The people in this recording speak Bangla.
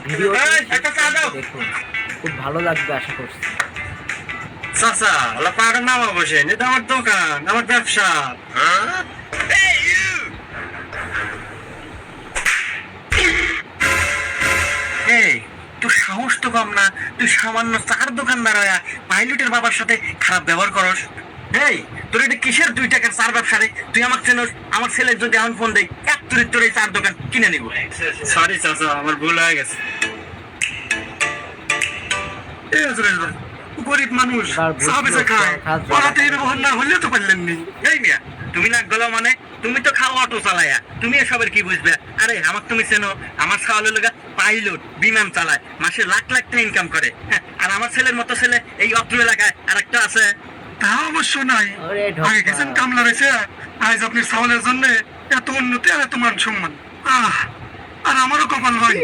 ভিডিও দেখুন, খুব ভালো লাগবে আশা করছি। চাচা ওলা পাহাড়ের নামা বসেন, এটা আমার দোকান, আমার ব্যবসা। এই তোর সাহস তো কম না, তুই সামান্য চার দোকানদার হইয়া পাইলটের বাবার সাথে খারাপ ব্যবহার করস। এই তোর এটা কিসের 2 টাকার চার ব্যবসা রে? তুই আমাকে চেনস? আমার ছেলে যদি এখন ফোন দেয় এক তুই তোর এই চার দোকান কিনে নিব। সরি চাচা, আমার ভুল হয়ে গেছে। গরিব মানুষ চা বেচে খায়, পড়াতে ব্যবহার না হলে তো পারলেন নি। এই মিয়া তুমি না গেলো মানে, তুমি তো খাও অটো চালায়া, তুমি এসবের কি বুঝবে? আরে আমাকে তুমি চেনো? আমার ছাওয়ালের লোক পাইলট, বিমান চালায়, মাসে লাখ লাখ টাকা ইনকাম করে। হ্যাঁ, আর আমার ছেলের মতো ছেলে এই অত্র এলাকায় আর একটা আছে। তা অবশ্য নাই, আগে গেছেন কামলা রয়েছে, আজ আপনি ছাওয়ালের জন্য এত উন্নতি আর এত মান সম্মান। আর আমারও কপাল ভাই,